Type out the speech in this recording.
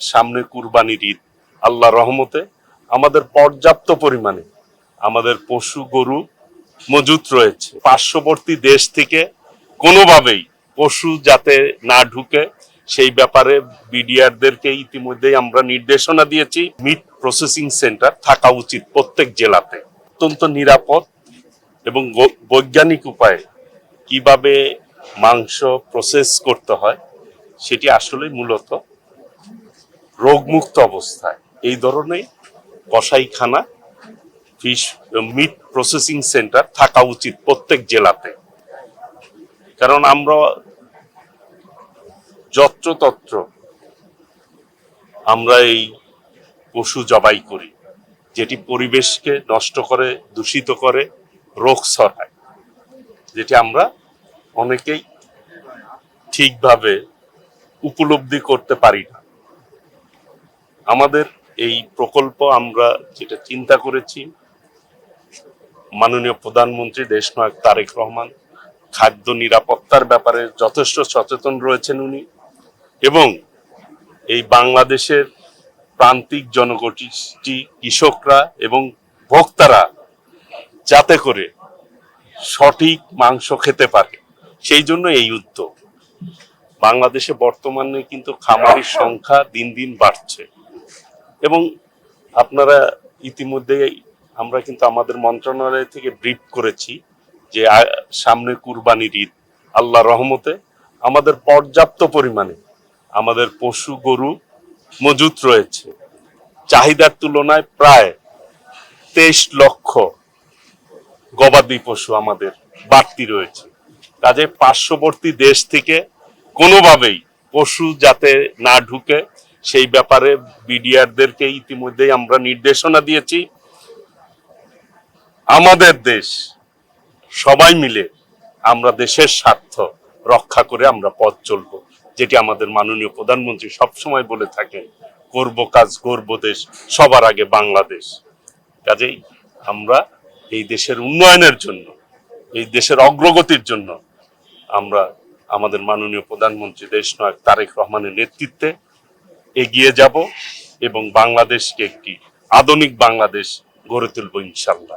সামনে কুরবানির ঈদ, আল্লাহ রহমতে আমাদের পর্যাপ্ত পরিমাণে আমাদের পশু গরু মজুত রয়েছে। পার্শ্ববর্তী দেশ থেকে কোনোভাবেই পশু যাতে না ঢুকে সেই ব্যাপারে বিডিআরদেরকে ইতিমধ্যেই আমরা নির্দেশনা দিয়েছি। মিট প্রসেসিং সেন্টার থাকা উচিত প্রত্যেক জেলাতে। অত্যন্ত নিরাপদ এবং বৈজ্ঞানিক উপায়ে কিভাবে মাংস প্রসেস করতে হয় সেটি আসলে মূলত রোগমুক্ত অবস্থায় এই ধরনের কসাইখানা মিট প্রসেসিং সেন্টার থাকা উচিত প্রত্যেক জেলাতে। কারণ আমরা যত্রতত্র আমরা এই পশু জবাই করি, যেটি পরিবেশকে নষ্ট করে, দূষিত করে, রোগ ছড়ায়, যেটি আমরা অনেকেই ঠিকভাবে উপলব্ধি করতে পারি না। আমাদের এই প্রকল্প আমরা যেটা চিন্তা করেছি, মাননীয় প্রধানমন্ত্রী দেশনায়ক তারেক রহমান খাদ্য নিরাপত্তার ব্যাপারে যথেষ্ট সচেতন রয়েছেন উনি, এবং এই বাংলাদেশের প্রান্তিক জনগোষ্ঠী, কৃষকরা এবং ভোক্তারা যাতে করে সঠিক মাংস খেতে পারে, সেই জন্য এই উদ্যোগ। বাংলাদেশে বর্তমানে কিন্তু খামারির সংখ্যা দিন দিন বাড়ছে, এবং আপনারা ইতিমধ্যেই আমরা কিন্তু আমাদের মন্ত্রণালয় থেকে ব্রিফ করেছি যে সামনে কুরবানির ঈদ, আল্লাহ রহমতে আমাদের পর্যাপ্ত পরিমাণে আমাদের পশু গরু মজুত রয়েছে। চাহিদার তুলনায় প্রায় 23 লক্ষ গবাদি পশু আমাদের বাড়তি রয়েছে। কাজে পার্শ্ববর্তী দেশ থেকে কোনোভাবেই পশু যাতে না ঢুকে সেই ব্যাপারে বিডিআরদেরকে ইতিমধ্যেই আমরা নির্দেশনা দিয়েছি। আমাদের দেশ, সবাই মিলে আমরা দেশের স্বার্থ রক্ষা করে আমরা পথ চলবো, যেটি আমাদের মাননীয় প্রধানমন্ত্রী সবসময় বলে থাকেন, করব কাজ গর্ব দেশ, সবার আগে বাংলাদেশ। কাজেই আমরা এই দেশের উন্নয়নের জন্য, এই দেশের অগ্রগতির জন্য আমরা আমাদের মাননীয় প্রধানমন্ত্রী দেশনায়ক তারেক রহমানের নেতৃত্বে এগিয়ে যাব এবং বাংলাদেশকে একটি আধুনিক বাংলাদেশ গড়ে তুলব ইনশাআল্লাহ।